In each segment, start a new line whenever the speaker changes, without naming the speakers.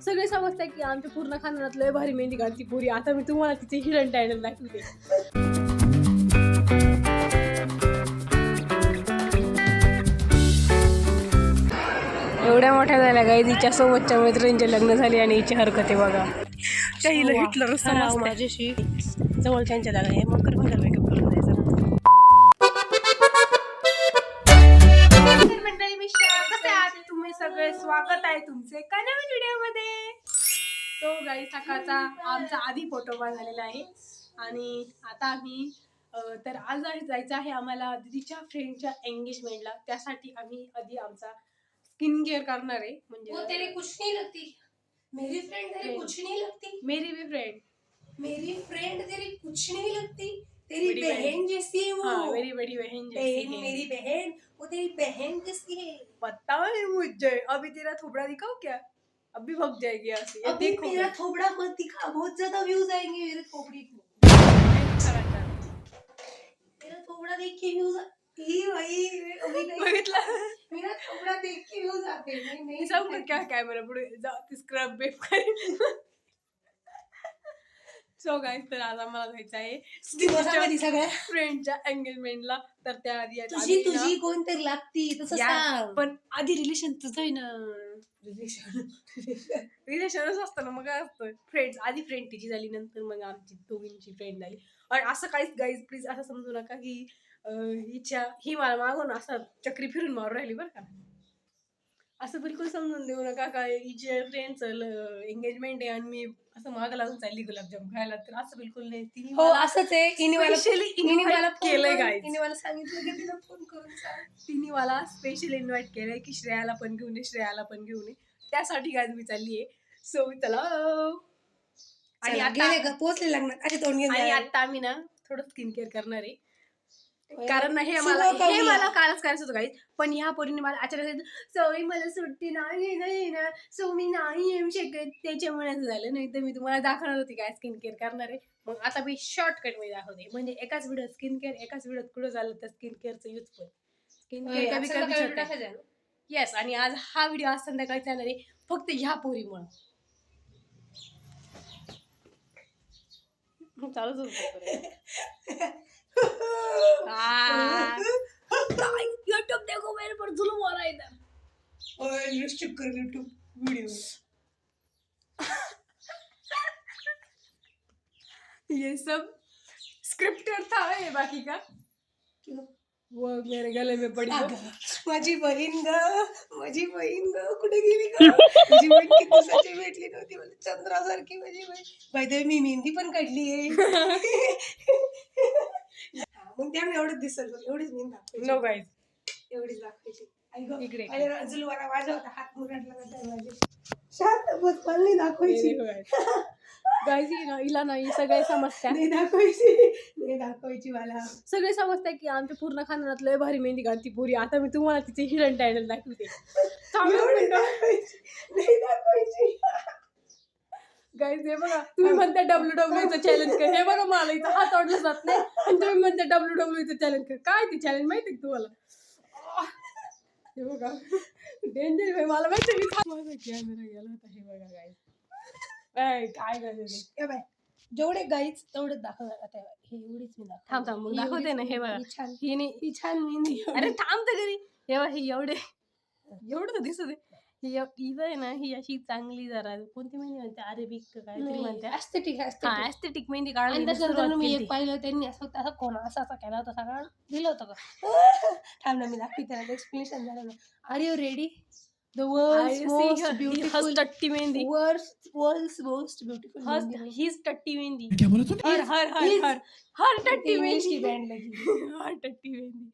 सगळे समजताय की आमच्या पूर्ण खानदानात लय भारी मेहंदी काढती पुरी. आता मी तुम्हाला तिचे हिडन टॅलेंट दाखवते. एवढ्या मोठ्या झाल्या गाई, तिच्या सोबतच्या मैत्रिणींचे लग्न झाले आणि हिची हरकत आहे बघा. त्याला हिटलर माझ्याशी जवळच्यांच्या जागा आहे. मग करून मेकअप करून जायचं. मंडळी, मी कसे आहात तुम्ही सगळे? स्वागत आहे तुमचे एका नवीन व्हिडिओ मध्ये. तो गाई सकाळचा आमचा आधी फोटोबा झालेला आहे आणि आता आम्ही तर आज जायचं आहे आम्हाला दीदीच्या फ्रेंडच्या एंगेजमेंटला. त्यासाठी आम्ही आधी आमचा स्किन केअर करणार आहे. म्हणजे
वो तेरे कुछ नहीं लगती मेरी फ्रेंड, तेरी कुछ नहीं लगती
मेरी भी फ्रेंड,
मेरी फ्रेंड तेरी कुछ नहीं लगती, तेरी बहन जैसी है वो।
हाँ, मेरी बड़ी बहन जैसी है।
मेरी बहन, वो तेरी बहन जैसी है।
पता नहीं मुझे, अभी तेरा थोबड़ा दिखाओ क्या? अभी भग जाएगी ऐसे।
अभी मेरा थोबड़ा मत दिखा, बहुत ज्यादा व्यूज आएंगे मेरे थोबड़ी को। मेरा थोबड़ा देख के व्यूज मेरा थोबड़ा देख के व्यूज आते हैं। नहीं
सब क्या कॅमेरा पुढे जाऊ स्क्रब बेप करेल. सो गाईज, तर आज आम्हाला जायचं आहे फ्रेंडच्या एंगेजमेंटला. तर त्या आधी
तुझी कोणतरी लागती तसं सांग.
पण आधी रिलेशन तुझं आहे ना. रिलेशनच असतं ना. मग काय असतं, फ्रेंड आधी फ्रेंड तिची झाली, नंतर मग आमची दोघींची फ्रेंड झाली. आणि असं काहीच गाईज प्लीज असं समजू नका की ही मला मागून असं चक्री फिरून मारू राहिली बरं का. असं बिलकुल समजून देऊ नका काय हिच्या फ्रेंडचं एंगेजमेंट आहे आणि मी असं मागं लागून चालली गुलाबजाम खायला. तर असं बिलकुल नाही. तिने
हो असंच आहे. इने मला
केलंय गाईज.
तिने मला सांगितलं की तिला फोन करून सांग.
तिने मला स्पेशल इन्व्हाइट केलंय की श्रेयाला पण घेऊन ये, श्रेयाला पण घेऊन ये. त्यासाठी गाईज मी चालली आहे. सो चला. आणि
आता पोहोचले लग्नात. अरे तोंड
आणि आता आम्ही ना थोडं स्किन केअर करणार आहे. कारण हे मला कालच करायचं होतं गाईज. पण ह्या पोरीने मला अचानक सवय मला सुट्टी नाही ना, सो मी नाही येऊ शकत, त्याच्यामुळे असं झालं. नाही तर मी तुम्हाला दाखवणार होती काय स्किन केअर करणार आहे. मग आता मी शॉर्टकट मध्ये दाखवते. म्हणजे एकाच व्हिडिओ स्किन केअर, एकाच व्हिडिओ कुठं झालं तर स्किन केअरचं यूज पण. Skin care yes. आणि आज हा व्हिडिओ आज संध्याकाळी चालणार आहे फक्त ह्या पोरीमुळे. चालूच होतं. यूट्यूब देखो मेरे पर जुल्म हो रहा है इधर.
रिस्ट्रिक्ट कर यूट्यूब वीडियो.
ये सब स्क्रिप्टेड था है, बाकी का
क्यों?
वो मेरे गले में पड़ी.
माझी बहीण कुठे गेली ग? माझी बहीण किती दिवसाची भेटली नव्हती मला. चंद्रासारखी माझी बहीण. बाय मी मेहंदी पण काढली आहे. मग त्यामुळे एवढंच दिसल. एवढीच मेहंदी दाखवायची.
नो गाईज,
एवढीच दाखवायची.
इकडे
जुलवाला माझ्या होता हात मुरडला माझे. शांत बस, मला नाही दाखवायची.
गाईज हिला नाही सगळे समजतात.
नाही दाखवायची मला.
सगळे समजताय की आमच्या पूर्ण खानदानात लय भारी मेहंदी काढती पुरी. आता मी तुम्हाला तिचे हिडन टॅलेंट दाखवते. गाईज हे बघा, तुम्ही म्हणता WWE चॅलेंज कर. हे बघा, मला इथं हात ओढला जात नाही आणि तुम्ही म्हणता WWE चॅलेंज कर. काय ते चॅलेंज माहिती का तुम्हाला? हे बघा डेंजर. मला माहिती माझा कॅमेरा गेला होता. हे बघा गाईज, काय करायचं
जेवढे गाईच तेवढेच दाखवणार. आता हे एवढीच मी
थांब दाखवते ना. हे बघा,
ही छान मेहंदी.
अरे थांब तर घरी. हे बघा, ही एवढं तर दिसत आहे. ही आहे ना, ही अशी चांगली जरा कोणती मेहंदी म्हणते, अरेबिक काहीतरी म्हणते, ऍस्थेटिक मेहंदी काढायला.
मी एक पाहिलं त्यांनी असं कोण असा केला होता, सगळं दिलं होतं का. थांब ना, मी दाखवी त्याला एक्सप्लेनेशन झालं ना. Are you ready? The world's most beautiful टट्टी mehndi. World's most beautiful.
His टट्टी मेहंदी.
क्या बोला तूने?
हर टट्टी मेहंदी.
बँड लगी.
हर टट्टी मेहंदी.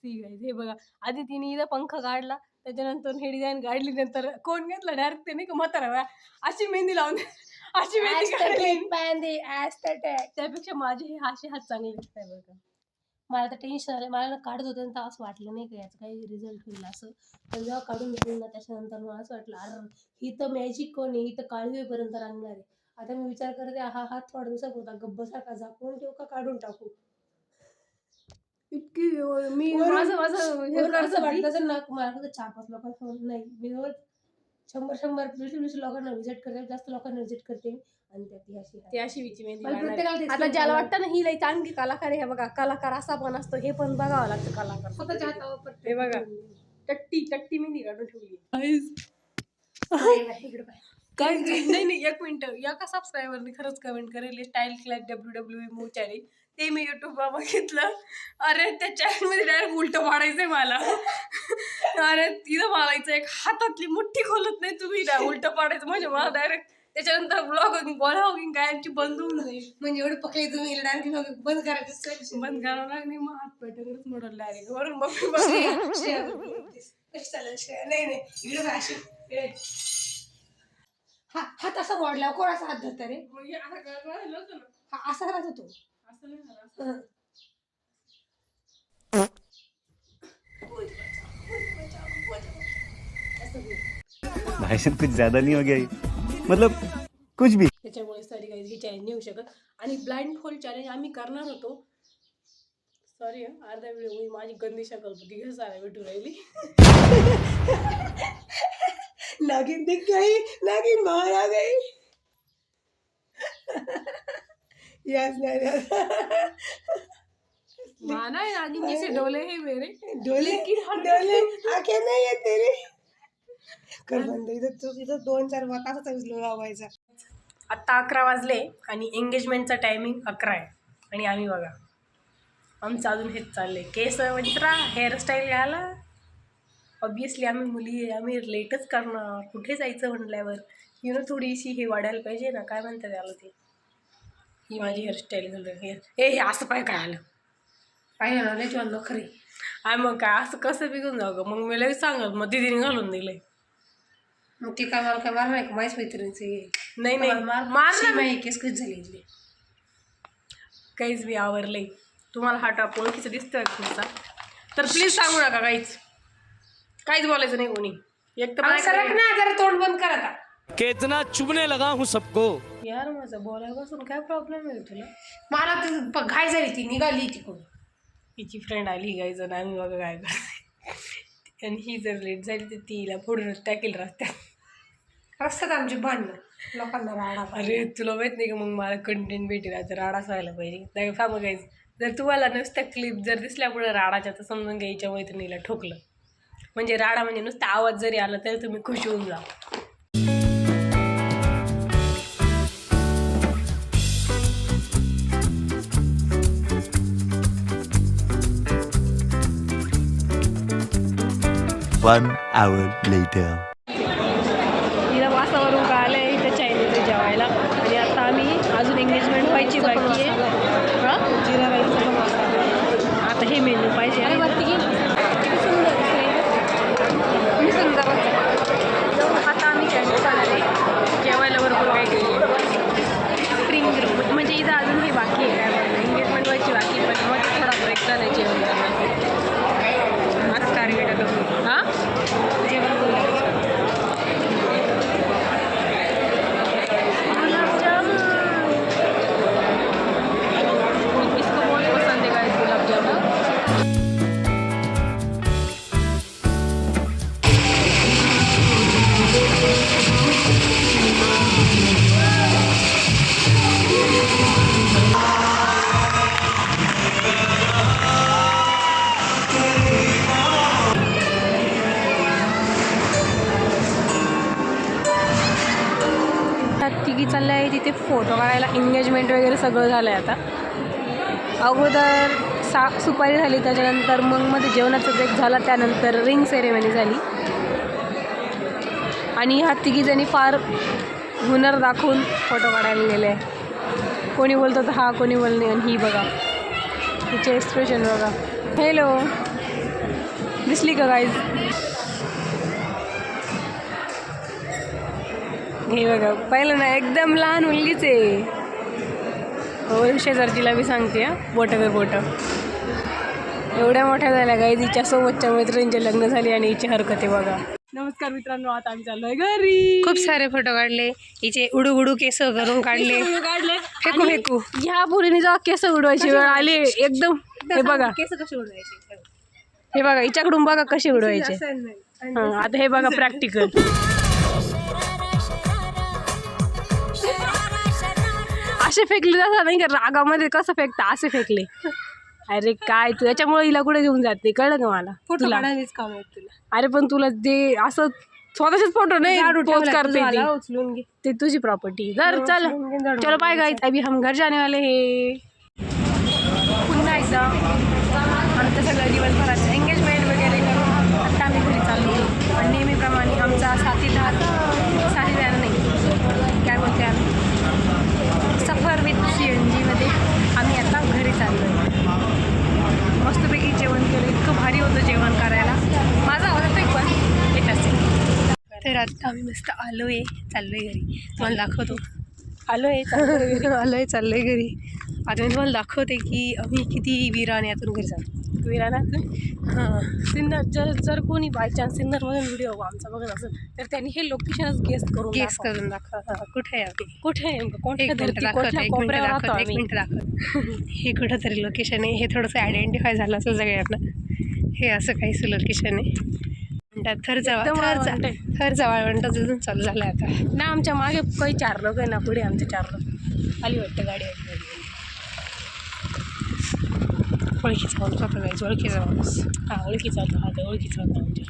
सी गाईज, हे बघा, आधी तिने इथं पंख काढला, त्याच्यानंतर हे डिझाईन काढली, नंतर कोण घेतला डायरेक्ट ते नाही का म्हातारा अशी मेहंदी लावून अशी मेहंदी त्यापेक्षा माझे हे असे हात चांगले दिसत आहे बघा.
मला तर टेन्शन आलं. मला ना काढत होतं तर असं वाटलं नाही का याचं काही रिझल्ट होईल असं. तर जेव्हा काढून घेतलं ना त्याच्यानंतर मला असं वाटलं, अरे ही तर मॅजिक कोण आहे, ही तर काळी होईपर्यंत रांगणार आहे. आता मी विचार करते, हा हात थोडा दिवसात होता गब्बसारखा झाकून ठेवू का काढून टाकू.
इतकी मी माझं
असं वाटतं असं ना मला फक्त 4-5 लोकांसमोर नाही. 100 लोकांना व्हिजिट करते, जास्त लोकांना व्हिजिट करते मी. आणि त्यात ही अशी
ती अशी विची मेहंदी
मला
काढणार
प्रत्येकाला
आहे.
तेच
आता
करते.
ज्याला वाटतं ना ही लई चांगली कलाकार आहे, हे बघा कलाकार असा पण असतो, हे पण बघावं लागतं कलाकार.
स्वतःच्या हातावर
हे बघा टट्टी मेहंदी काढून ठेवली.
इकडे पाय.
काय नाही 1 मिनिट, एका सबस्क्रायबरने खरंच कमेंट करेल style clack WWE move challenge. ते मी युट्यूबला बघितलं. अरे त्या चॅनलमध्ये डायरेक्ट उलटं पाडायचंय मला. अरे तिथं पाडायचं एक हातातली मुठ्ठी खोलत नाही तुम्ही, उलटं पाडायचं म्हणजे मला डायरेक्ट त्याच्यानंतर ब्लॉगिंग गायची बंद होऊन जाईल.
म्हणजे एवढे पकडे तुम्ही डायरेक्ट बंद करायचं.
बंद करावं लागली, मग हात पॅटर्नच मोडल डायरेक्ट वरून बघ.
कशी चालेल श्रेया? नाही इकडे बघ अशी. हात असा मोडला, कोण असा हात धरता रे? असा करायचा तो.
भाई साहब कुछ ज्यादा नहीं हो गया ये? मतलब कुछ भी.
त्याच्यामुळे सारी काही ही चॅलेंज नाही होऊ शकत. आणि ब्लाइंड फोल्ड चॅलेंज आम्ही करणार होतो. सॉरी अर्धा व्हिडिओ माझी गंदी शकल दिवसाला भेटू राहिली.
नागिन दिख गई, नागिन बाहर आ गई. यस
माना है नागिन जैसे डोले है मेरे.
डोले आखे नाही आहे तेरे. कर बंद. इथं 2-4 तासाचा विजलो लावायचा.
आत्ता 11 वाजले आणि एंगेजमेंटचा टायमिंग 11 आहे. आणि आम्ही बघा आमचं अजून हेच चाललंय. केस विचारा, हेअरस्टाईल घ्यायला. ऑब्विसली आम्ही मुली आहे, आम्ही लेटच करणार. कुठे जायचं म्हटल्यावर थोडीशी हे वाढायला पाहिजे ना, काय म्हणतात त्याला ते. ही माझी हेअरस्टाईल झालं. हे असं पाय काय आलं
पाहिजे ना लय छान खरी.
मग काय असं कसं बिघून जाऊ ग. मग मी लगेच सांगल, मग दिदीने घालून दिलंय.
मग ती काय मला काय मारणार का माझ्याच मैत्रिणीचे?
नाही
मार केस कधी झाली इथली.
काहीच मी आवरलंय. तुम्हाला हा टॉप ओळखीचं दिसतोय तुमचा तर प्लीज सांगू नका काहीच बोलायचं नाही कोणी. एक तर
जरा तोंड बंद कर आता.
कितना चुभने लगा हूँ सबको.
यार माझं बोलायपासून काय प्रॉब्लेम आहे तुला?
मला तर घाय झाली, ती निघाली तिकडून.
हिची फ्रेंड आली गायचं आणि आम्ही बघा काय करते. आणि ही जर लेट झाली तर तिला पुढे टाकेल रस्त्यात.
रस्त्यात आमची भांडणं, लोकांना राडा.
अरे तुला माहित नाही का, मग मला कंटेंट भेटेल आता राडाच व्हायला पाहिजे. नाही फार बघायचं. जर तुम्हाला नुसत्या क्लिप जर दिसल्या पुढे राडाच्या तर समजून घ्यायच्या मैत्रिणीला ठोकलं. म्हणजे राडा म्हणजे नुसता आवाज जरी आला तरी तुम्ही खुश होऊन जा.
One hour later.
तिला वासावरून का आलं आहे इथं चायनीजचं जेवायला. आणि आता आम्ही अजून एंगेजमेंट व्हायची बाकी आहे. हां जिरा राईसचा पण वासा. आता हे मेन्यू पाहिजे. अरे वरती घे सुंदर. आता आम्ही चायनीज खाणार आहे. जेवायला बरोबर काय केली स्प्रिंग रोल. म्हणजे इथं अजून हे बाकी आहे काय एंगेजमेंट व्हायची बाकी. पण मग थोडा ब्रेक झाला जेवण करण्यासाठी. आज टार्गेट आलं. हां जेवण इसको बहुत पसंद है गाइस गुलाब जामुन. तिघी चालल्या आहे तिथे फोटो काढायला. एंगेजमेंट वगैरे सगळं झालं आहे. आता अगोदर सुपारी झाली, त्याच्यानंतर मग मध्ये जेवणाचा ब्रेक झाला, त्यानंतर रिंग सेरेमनी झाली. आणि ह्या तिघीजणी फार हुनर दाखवून फोटो काढायला गेले आहे. कोणी बोलतो तर हा, कोणी बोल नाही. आणि ही बघा तिचे एक्सप्रेशन बघा. हॅलो दिसली का गाईज? हे बघा पाहिलं ना, एकदम लहान मुलगीच आहे. हो शेजारचीला बी सांगते बोटं पे बोटं. एवढ्या मोठ्या झाल्या गाईज. हिच्यासोबतच्या मैत्रिणींचे लग्न झाले आणि हिची हरकत आहे बघा. नमस्कार मित्रांनो, आता आम्ही चाललोय घरी.
खूप सारे फोटो काढले. हिचे उडू केस घरून काढले. फेकू
ह्या पोरीने जेव्हा केस उडवायची वेळ आली एकदम. हे बघा
केस कसे उडवायचे.
हे बघा हिच्याकडून बघा कसे उडवायचे. आता हे बघा प्रॅक्टिकल. असे फेकले जातात नाही का रागामध्ये कसं फेकता असे फेकले. अरे काय तू याच्यामुळे हिला कुठे घेऊन जाते कळलं का मला
फोटो
तुला.
काढायलाच काम आहे तुला.
अरे पण तुला ते असं स्वतःचेच फोटो नाही
झाडू
पोस्ट
ठेवलाय
करते
तुझा,
ती.
आला, उचलून घे.
ते तुझी प्रॉपर्टी. जर चल
उचलून घे, झाडू
चलो बाय
मारून
गाइस अभी हम घर जाने वाले हे. पुन्हा एकदा आमचं सगळं दिवसभराचं एंगेजमेंट वगैरे करून आता आम्ही घरी चाललो आणि नेहमीप्रमाणे आमचा साथीदार नाही काय बोलते आम्ही सफर विथ CNG मध्ये आम्ही आता घरी चाललो आहे. मस्तपैकी जेवण केलं इतकं भारी होतं जेवण करायला. माझा आवाज येतोय पण येत असेल. तर आता आम्ही मस्त आलो आहे चाललो आहे घरी. तुम्हाला दाखवतो आलो आहे आलो आहे चाललो आहे घरी. आता मी तुम्हाला दाखवते की आम्ही किती विराने यातून घरी जातो. विरानातून हां सिन्नर जर कोणी बाय चान्स सिन्नरमधून व्हिडिओ आमचा बघत असेल तर त्यांनी हे लोकेशनच गेस करून दाखवा. कुठे आहे आम्ही कुठे आहे कोणत्या धरती कोणत्या कोपऱ्यावर राहतो आम्ही. एक मिनिट दाखव हे कुठंतरी लोकेशन आहे. हे थोडंसं आयडेंटिफाय झालं असेल सगळ्यांना. हे असं काहीच लोकेशन आहे म्हणतात थरचा वाळवंट तिथून चालू झालं आहे आता ना. आमच्या मागे काही 4 लोक आहे ना पुढे आमचे 4 लोक आली वाटतं गाडी आली. ओळखीचा माणूस होता जायचं ओळखीचा माणूस. हां ओळखीचा होता. हा ते ओळखीचा होता आमच्या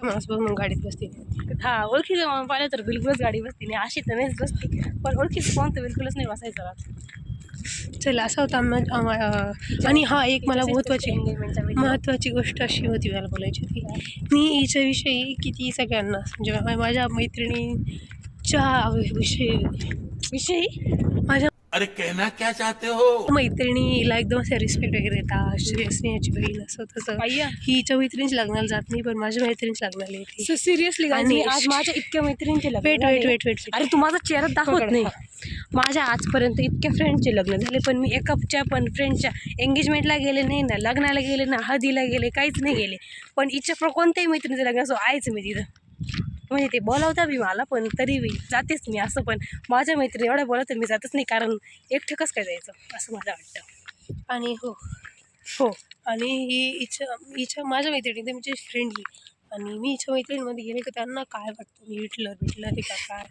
माणूस बघ मग गाडीत बसते. हां ओळखीचा माणूस पाहिलं तर बिलकुलच गाडी बसते नाही. अशी तर नाहीच बसते पण ओळखीचं कोण तर बिलकुलच नाही बसायचं राहत. चला असं होतं आणि हा एक मला महत्त्वाची गोष्ट अशी होती मला बोलायची होती. मी हिच्याविषयी किती सगळ्यांना म्हणजे माझ्या मैत्रिणीच्या विषयी माझ्या
अरे कहना क्या चाहते हो.
मैत्रिणीला एकदम असं रिस्पेक्ट वगैरे देतात. स्नेहाची बहीण असं तसं. हिच्या मैत्रिणीच लग्नाला जात नाही पण माझ्या मैत्रिणीच लग्नाला येते. सिरियसली आणि आज माझ्या इतक्या मैत्रिणींचे लग्न वेट अरे तू माझा चेहरा दाखवत नाही. माझ्या आजपर्यंत इतक्या फ्रेंडचे लग्न झाले पण मी एकाच्या पण फ्रेंडच्या एंगेजमेंटला गेले नाही ना लग्नाला गेले ना हळदीला गेले काहीच नाही गेले. पण हिच्या कोणत्याही मैत्रिणीचं लग्न असो आहेच मी तिथं. म्हणजे ते बोलावता मी मला पण तरी जातेच मी असं. पण माझ्या मैत्रिणी एवढ्या बोलवतं मी जातच नाही कारण एकटं कसं काय जायचं असं मला वाटतं. आणि हो आणि हिच्या माझ्या मैत्रिणी ते म्हणजे फ्रेंडली आणि मी हिच्या मैत्रिणीमध्ये गेले की त्यांना काय वाटतं मी हिटलर आहे का काय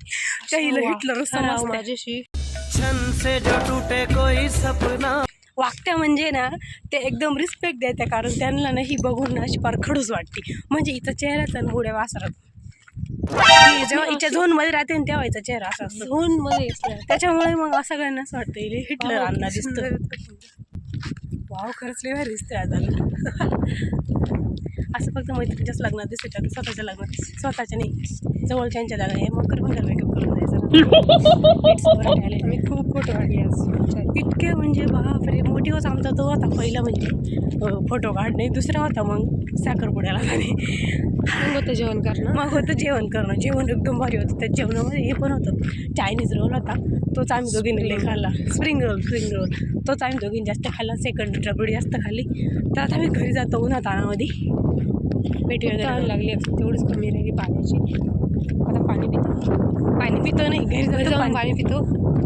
काही हिटलर माझ्याशी वागत्या म्हणजे ना ते एकदम रिस्पेक्ट देत्या कारण त्यांना ना ही बघून ना अशी फार खडूस वाटते. म्हणजे हिचा चेहऱ्याचा मोड्या वासरात जेव्हा हिच्या झोनमध्ये राहते तेव्हा व्हायचा चेहरा असा असतो झोनमध्ये. त्याच्यामुळे मग सगळ्यांना असं वाटतं हिटलर अण्णा दिसतं. वाव खरंच लय भारी दिसते आता. असं फक्त मैत्रिणीच्याच लग्नात दिसतं स्वतःच्या लग्नात स्वतःच्या नाही जवळच्यांच्या लग्नात हे मग पण मेकअप करून द्यायचं. मी खूप फोटो काढले आज इतके म्हणजे बापरे. मोटिव्हच आमचा तो होता पहिला म्हणजे फोटो काढणे. दुसरा होता मग साखरपुड्याला जाणे. मग होतं जेवण करणं. जेवण एकदम भारी होतं. त्या जेवणामध्ये हे पण होतं चायनीज रोल होता तोच आम्ही दोघींनी लई खाल्ला. स्प्रिंग रोल तोच आम्ही दोघींनी जास्त खाल्ला. सेकंड रबडी जास्त खाल्ली. तर आता आम्ही घरी जातो उन्हात ताणामध्ये. पेटी वगैरे लागली असते तेवढीच कमी राहिली पाण्याची. आता पाणी पितो नाही घरी जाऊन पाणी पितो.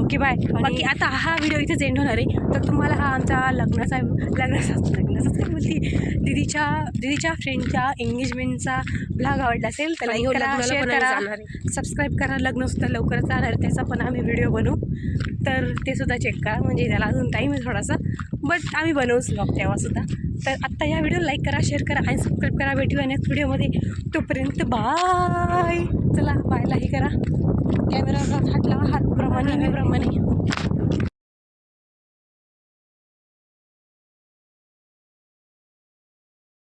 Okay bye. बाकी आता हा व्हिडिओ इथेच एंड होणार आहे. तर तुम्हाला हा आमचा लग्नाचा काय बोलते दीदीच्या फ्रेंडच्या एंगेजमेंटचा ब्लॉग आवडला असेल तर लाईक करा शेअर करा सबस्क्राईब करा. लग्नसुद्धा लवकरच जाणार आहे त्याचा पण आम्ही व्हिडिओ बनवू तर ते सुद्धा चेक करा. म्हणजे त्याला अजून टाईम आहे थोडासा बट आम्ही बनवूच ब्लॉग तेव्हासुद्धा. तर आत्ता या व्हिडिओ लाईक करा शेअर करा आणि सबस्क्राईब करा. भेटूया नेक्स्ट व्हिडिओमध्ये. तोपर्यंत बाय. चला बायला हे करा कॅमेरा हात लावा हातप्रमाणे